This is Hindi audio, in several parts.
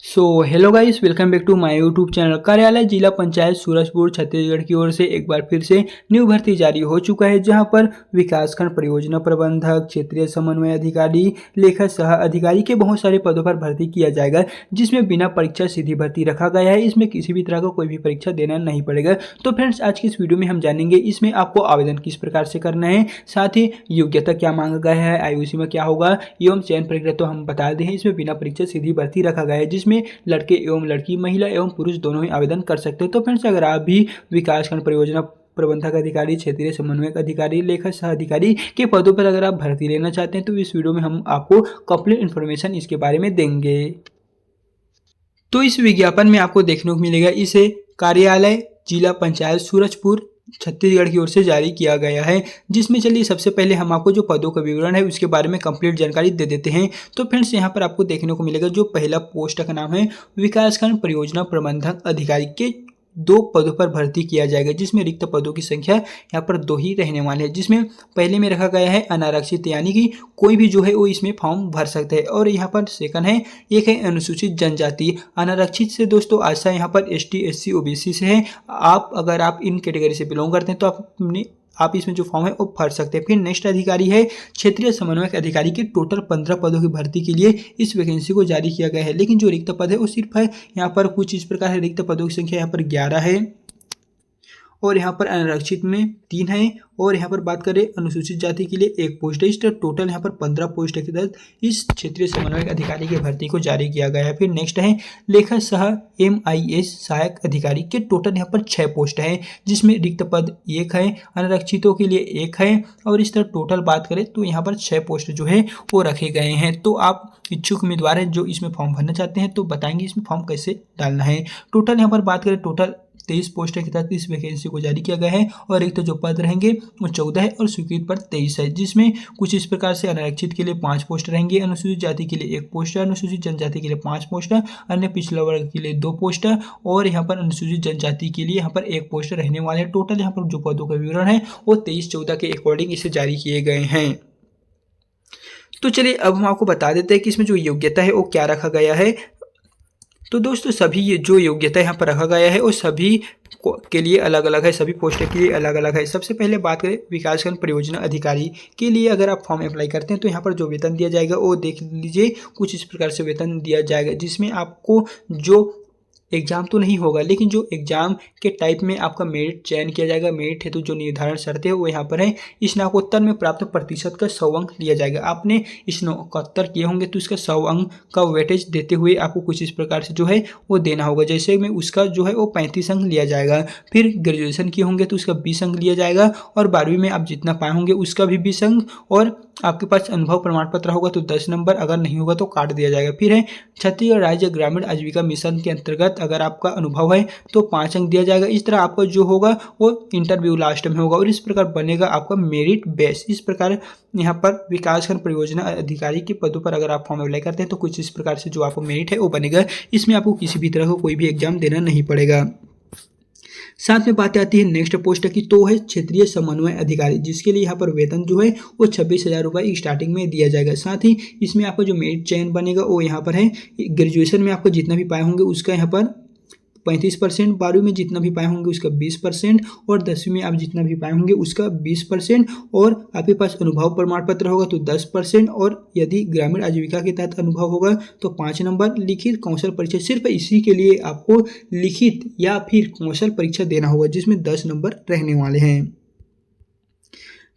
Hello guys, welcome back to my YouTube channel. कार्यालय जिला पंचायत सूरजपुर छत्तीसगढ़ की ओर से एक बार फिर से न्यू भर्ती जारी हो चुका है, जहां पर विकासखंड परियोजना प्रबंधक, क्षेत्रीय समन्वय अधिकारी, लेखा सह अधिकारी के बहुत सारे पदों पर भर्ती किया जाएगा, जिसमें बिना परीक्षा सीधी भर्ती रखा गया है। इसमें किसी भी तरह का कोई भी परीक्षा देना नहीं पड़ेगा। तो फ्रेंड्स, आज की इस वीडियो में हम जानेंगे इसमें आपको आवेदन किस प्रकार से करना है, साथ ही योग्यता क्या मांगा गया है, आयु सीमा क्या होगा एवं चयन प्रक्रिया तो हम बता दें। इसमें बिना परीक्षा सीधी भर्ती रखा गया है, जिसमें लड़के एवं लड़की, महिला एवं पुरुष दोनों ही आवेदन कर सकते हैं। तो फ्रेंड्स, अगर आप भी विकासखंड परियोजना प्रबंधक अधिकारी, क्षेत्रीय समन्वयक अधिकारी, लेखा सह अधिकारी के पदों पर अगर आप भर्ती लेना चाहते हैं तो इस वीडियो में हम आपको कंप्लीट इन्फॉर्मेशन इसके बारे में देंगे। तो इस विज्ञापन में आपको देखने को मिलेगा, इसे कार्यालय जिला पंचायत सूरजपुर छत्तीसगढ़ की ओर से जारी किया गया है, जिसमें चलिए सबसे पहले हम आपको जो पदों का विवरण है उसके बारे में कंप्लीट जानकारी दे देते हैं। तो फ्रेंड्स, यहाँ पर आपको देखने को मिलेगा जो पहला पोस्ट का नाम है विकासखंड परियोजना प्रबंधक अधिकारी के 2 पदों पर भर्ती किया जाएगा, जिसमें रिक्त पदों की संख्या यहाँ पर 2 ही रहने वाले हैं। जिसमें पहले में रखा गया है अनारक्षित, यानी कि कोई भी जो है वो इसमें फॉर्म भर सकते हैं। और यहाँ पर सेकंड है, एक है अनुसूचित जनजाति। अनारक्षित से दोस्तों आशा यहाँ पर ST SC OBC से है। अगर आप इन कैटेगरी से बिलोंग करते हैं तो आप इसमें जो फॉर्म है वो भर सकते हैं। फिर नेक्स्ट अधिकारी है क्षेत्रीय समन्वयक अधिकारी के टोटल 15 पदों की भर्ती के लिए इस वैकेंसी को जारी किया गया है, लेकिन जो रिक्त पद है वो सिर्फ है यहाँ पर कुछ इस प्रकार है। रिक्त पदों की संख्या यहाँ पर 11 है और यहाँ पर अनारक्षित में 3 है, और यहाँ पर बात करें अनुसूचित जाति के लिए 1 पोस्ट है। इस तरह टोटल यहाँ पर 15 पोस्ट के तहत इस क्षेत्रीय समन्वयक अधिकारी की भर्ती को जारी किया गया है। फिर नेक्स्ट है लेखा सह MIS सहायक अधिकारी के टोटल यहाँ पर 6 पोस्ट है, जिसमें रिक्त पद 1 है, अनारक्षितों के लिए 1 है, और इस तरह टोटल बात करें तो यहाँ पर 6 पोस्ट जो है वो रखे गए हैं। तो आप इच्छुक उम्मीदवार हैं जो इसमें फॉर्म भरना चाहते हैं तो बताएंगे इसमें फॉर्म कैसे डालना है। टोटल यहाँ पर बात करें, टोटल 23 पोस्ट के तहत इस वैकेंसी को जारी किया गया है, और एक तो जो पद रहेंगे वो 14 है और स्वीकृत पद 23 है, जिसमें कुछ इस प्रकार से अनारक्षित के लिए 5 पोस्ट रहेंगे, अनुसूचित जाति के लिए 1 पोस्ट है, अनुसूचित जनजाति के लिए 5 पोस्ट है, अन्य पिछड़ा वर्ग के लिए 2 पोस्ट है, और यहाँ पर अनुसूचित जनजाति के लिए यहाँ पर 1 पोस्ट रहने वाले हैं। टोटल यहाँ पर जो पदों का विवरण है वो 23-14 के अकॉर्डिंग इसे जारी किए गए हैं। तो चलिए अब हम आपको बता देते हैं कि इसमें जो योग्यता है वो क्या रखा गया है। तो दोस्तों, सभी ये जो योग्यता यहाँ पर रखा गया है वो सभी के लिए अलग अलग है, सभी पोस्ट के लिए अलग अलग है। सबसे पहले बात करें विकासखंड परियोजना अधिकारी के लिए, अगर आप फॉर्म अप्लाई करते हैं तो यहाँ पर जो वेतन दिया जाएगा वो देख लीजिए, कुछ इस प्रकार से वेतन दिया जाएगा, जिसमें आपको जो एग्जाम तो नहीं होगा, लेकिन जो एग्जाम के टाइप में आपका मेरिट चयन किया जाएगा। मेरिट हेतु जो निर्धारण शर्तें है वो यहाँ पर है। स्नातकोत्तर में प्राप्त प्रतिशत का 100 अंक लिया जाएगा। आपने स्नातकोत्तर किए होंगे तो इसका 100 अंक का वेटेज देते हुए आपको कुछ इस प्रकार से जो है वो देना होगा। जैसे में उसका जो है वो 35 अंक लिया जाएगा। फिर ग्रेजुएशन किए होंगे तो उसका 20 अंक लिया जाएगा, और 12वीं में आप जितना पाए होंगे उसका भी 20 अंक, और आपके पास अनुभव प्रमाण पत्र होगा तो 10 नंबर, अगर नहीं होगा तो काट दिया जाएगा। फिर है छत्तीसगढ़ राज्य ग्रामीण आजीविका मिशन के अंतर्गत अगर आपका अनुभव है तो 5 अंक दिया जाएगा। इस तरह आपका जो होगा वो इंटरव्यू लास्ट में होगा, और इस प्रकार बनेगा आपका मेरिट बेस। इस प्रकार यहाँ पर विकासखंड परियोजना अधिकारी के पदों पर अगर आप फॉर्म अप्लाई करते हैं तो कुछ इस प्रकार से जो आपका मेरिट है वो बनेगा। इसमें आपको किसी भी तरह का कोई भी एग्जाम देना नहीं पड़ेगा। साथ में बात आती है नेक्स्ट पोस्ट की, तो है क्षेत्रीय समन्वय अधिकारी, जिसके लिए यहाँ पर वेतन जो है वो 26,000 रुपये स्टार्टिंग में दिया जाएगा। साथ ही इसमें आपका जो मेरिट चयन बनेगा वो यहाँ पर है, ग्रेजुएशन में आपको जितना भी पाए होंगे उसका यहाँ पर 35%, 12वीं में जितना भी पाए होंगे उसका 20%, और 10वीं में आप जितना भी पाए होंगे उसका 20%, और आपके पास अनुभव प्रमाण पत्र होगा तो 10%, और यदि ग्रामीण आजीविका के तहत अनुभव होगा तो 5 नंबर। लिखित कौशल परीक्षा, सिर्फ इसी के लिए आपको लिखित या फिर कौशल परीक्षा देना होगा, जिसमें 10 नंबर रहने वाले हैं।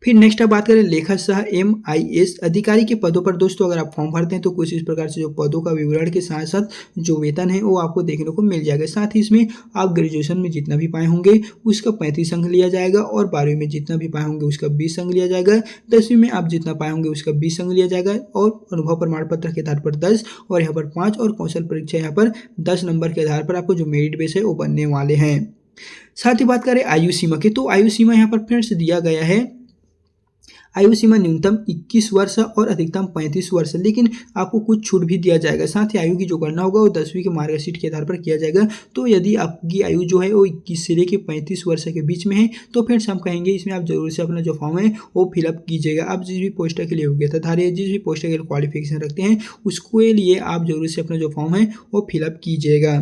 फिर नेक्स्ट आप बात करें लेखा सह MIS अधिकारी के पदों पर। दोस्तों, अगर आप फॉर्म भरते हैं तो कुछ इस प्रकार से जो पदों का विवरण के साथ साथ जो वेतन है वो आपको देखने को मिल जाएगा। साथ ही इसमें आप ग्रेजुएशन में जितना भी पाए होंगे उसका 35 अंक लिया जाएगा, और 12वीं में जितना भी पाए होंगे उसका 20 अंक लिया जाएगा, 10वीं में आप जितना पाए होंगे उसका 20 अंक लिया जाएगा, और अनुभव प्रमाण पत्र के आधार पर 10, और यहाँ पर 5, और कौशल परीक्षा यहाँ पर 10 नंबर के आधार पर आपको जो मेरिट बेस है वो बनने वाले हैं। साथ ही बात करें आयु सीमा की, तो आयु सीमा यहाँ पर फ्रेंड्स दिया गया है आयु सीमा न्यूनतम 21 वर्ष और अधिकतम 35 वर्ष, लेकिन आपको कुछ छूट भी दिया जाएगा। साथ ही आयु की जो गणना होगा वो 10वीं के मार्कशीट के आधार पर किया जाएगा। तो यदि आपकी आयु जो है वो 21 से लेकर 35 वर्ष के बीच में है तो फ्रेंड्स हम कहेंगे इसमें आप जरूर से अपना जो फॉर्म है वो फिलअप कीजिएगा। आप जिस भी पोस्ट के लिए योग्यताधारी है, जिस भी पोस्ट के लिए क्वालिफिकेशन रखते हैं उसके लिए आप जरूर से अपना जो फॉर्म है वो फिलअप कीजिएगा।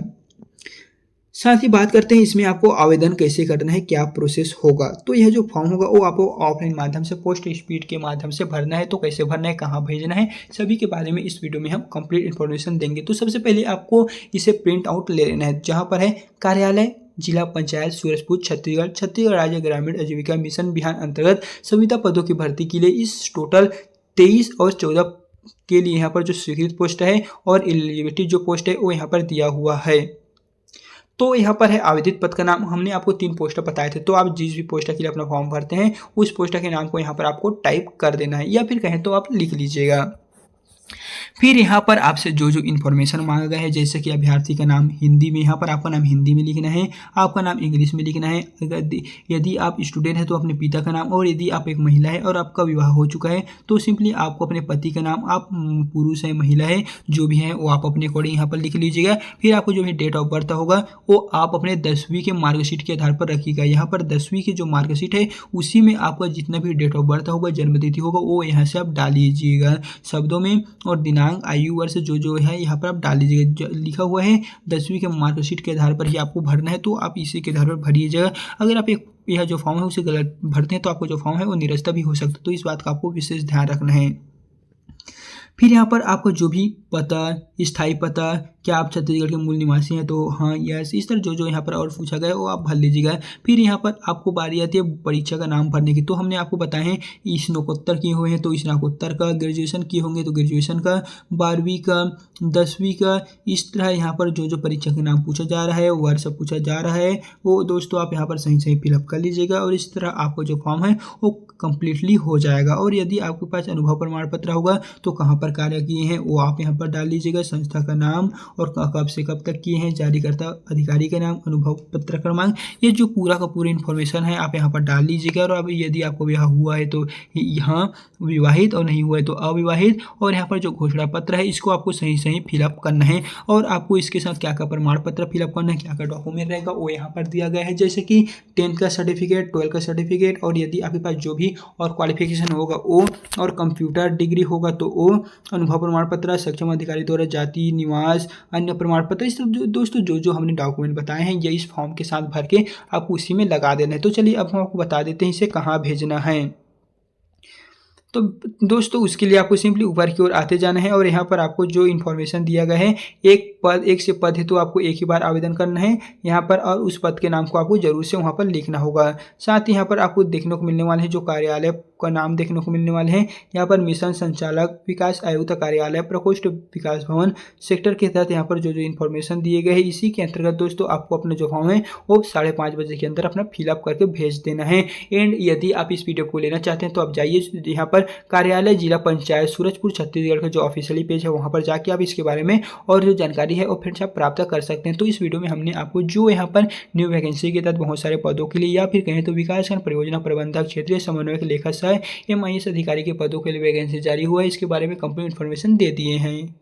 साथ ही बात करते हैं इसमें आपको आवेदन कैसे करना है, क्या प्रोसेस होगा। तो यह जो फॉर्म होगा वो आपको ऑफलाइन माध्यम से पोस्ट स्पीड के माध्यम से भरना है। तो कैसे भरना है, कहाँ भेजना है, सभी के बारे में इस वीडियो में हम कंप्लीट इन्फॉर्मेशन देंगे। तो सबसे पहले आपको इसे प्रिंट आउट ले लेना है, जहाँ पर है कार्यालय जिला पंचायत सूरजपुर छत्तीसगढ़, छत्तीसगढ़ राज्य ग्रामीण आजीविका मिशन बिहान अंतर्गत संविदा पदों की भर्ती के लिए इस टोटल 23 और 14 के लिए यहाँ पर जो स्वीकृत पोस्ट है और एलिजिबिलिटी जो पोस्ट है वो यहाँ पर दिया हुआ है। तो यहाँ पर है आवेदित पद का नाम। हमने आपको 3 पोस्ट बताए थे, तो आप जिस भी पोस्ट के लिए अपना फॉर्म भरते हैं उस पोस्ट के नाम को यहाँ पर आपको टाइप कर देना है, या फिर कहें तो आप लिख लीजिएगा। फिर यहाँ पर आपसे जो जो इन्फॉर्मेशन मांगा गया है, जैसे कि अभ्यर्थी का नाम हिंदी में, यहाँ पर आपका नाम हिंदी में लिखना है, आपका नाम इंग्लिश में लिखना है। यदि आप स्टूडेंट हैं तो अपने पिता का नाम, और यदि आप एक महिला है और आपका विवाह हो चुका है तो सिंपली आपको अपने पति का नाम, आप पुरुष है महिला है जो भी है वो आप अपने अकॉर्डिंग यहाँ पर लिख लीजिएगा। फिर आपको जो भी डेट ऑफ बर्थ होगा वो आप अपने 10वीं के मार्कशीट के आधार पर रखिएगा। यहाँ पर 10वीं की जो मार्कशीट है उसी में आपका जितना भी डेट ऑफ बर्थ होगा, जन्मतिथि होगा, वो यहाँ से आप डाल लीजिएगा शब्दों में, और दिनांक आयु वर्ष जो है यहाँ पर आप डाल लीजिएगा। लिखा हुआ है 10वीं के मार्कशीट के आधार पर ही आपको भरना है, तो आप इसी के आधार पर भरिएगा। अगर आप यह जो फॉर्म है उसे गलत भरते हैं तो आपको जो फॉर्म है वो निरस्त भी हो सकता है, तो इस बात का आपको विशेष ध्यान रखना है। फिर यहाँ पर आपको जो भी पता, स्थायी पता, क्या आप छत्तीसगढ़ के मूल निवासी हैं तो हाँ यस, इस तरह जो यहाँ पर और पूछा गया है वो आप भर लीजिएगा। फिर यहाँ पर आपको बारी आती है परीक्षा का नाम भरने की। तो हमने आपको बताया है स्नातकोत्तर किए हुए हैं तो स्नातकोत्तर का, ग्रेजुएशन किए होंगे तो ग्रेजुएशन का, 12वीं का, 10वीं का, इस तरह यहाँ पर जो परीक्षा का नाम पूछा जा रहा है, वर्ष पूछा जा रहा है, वो दोस्तों आप यहाँ पर सही सही फिलअप कर लीजिएगा, और इस तरह आपका जो फॉर्म है वो कंप्लीटली हो जाएगा। और यदि आपके पास अनुभव प्रमाण पत्र होगा तो कहाँ पर कार्य किए हैं वो आप यहाँ पर डाल लीजिएगा, संस्था का नाम और कब से कब तक किए हैं, जारीकर्ता अधिकारी का नाम, अनुभव पत्र क्रमांक, ये जो पूरा का पूरा इन्फॉर्मेशन है आप यहाँ पर डाल लीजिएगा। और अब यदि आपको विवाह हुआ है तो यहाँ विवाहित, और नहीं हुआ है तो अविवाहित, और यहाँ पर जो घोषणा पत्र है इसको आपको सही सही फिलअप करना है। और आपको इसके साथ क्या क्या प्रमाण पत्र फिलअप करना है, क्या क्या डॉक्यूमेंट रहेगा वो यहाँ पर दिया गया है, जैसे कि 10th का सर्टिफिकेट, 12th का सर्टिफिकेट, और यदि आपके पास जो भी और क्वालिफिकेशन होगा वो, और कंप्यूटर डिग्री होगा तो वो, अनुभव प्रमाण पत्र, सक्षम अधिकारी द्वारा जाति, निवास, अन्य प्रमाण पत्र, इस दोस्तों जो हमने डॉक्यूमेंट बताए हैं ये इस फॉर्म के साथ भर के आपको उसी में लगा देना है। तो चलिए अब हम आपको बता देते हैं इसे कहाँ भेजना है। तो दोस्तों उसके लिए आपको सिंपली ऊपर की ओर आते जाना है, और यहाँ पर आपको जो इन्फॉर्मेशन दिया गया है, एक से पद है तो आपको एक ही बार आवेदन करना है यहाँ पर, और उस पद के नाम को आपको जरूर से वहाँ पर लिखना होगा। साथ ही यहाँ पर आपको देखने को मिलने वाले हैं जो कार्यालय का नाम देखने को मिलने वाले हैं, यहाँ पर मिशन संचालक विकास आयुक्त कार्यालय, प्रकोष्ठ विकास भवन सेक्टर के तहत यहाँ पर जो इन्फॉर्मेशन दिए गए हैं इसी के अंतर्गत दोस्तों आपको अपना जो फॉर्म है वो 5:30 बजे के अंदर अपना फिलअप करके भेज देना है। एंड यदि आप इस पीडीएफ को लेना चाहते हैं तो आप जाइए यहाँ पर कार्यालय जिला पंचायत सूरजपुर छत्तीसगढ़ का जो ऑफिशियली पेज है वहाँ पर जाके आप इसके बारे में और जो जानकारी है वो फिर से आप प्राप्त कर सकते हैं। तो इस वीडियो में हमने आपको जो यहाँ पर न्यू वैकेंसी के तहत बहुत सारे पदों के लिए, या फिर कहें तो विकासखंड परियोजना प्रबंधक, क्षेत्रीय समन्वयक, लेखा सहायक, MIS अधिकारी के पदों के लिए वैकेंसी जारी हुआ है, इसके बारे में कंप्लीट इन्फॉर्मेशन दे दिए हैं।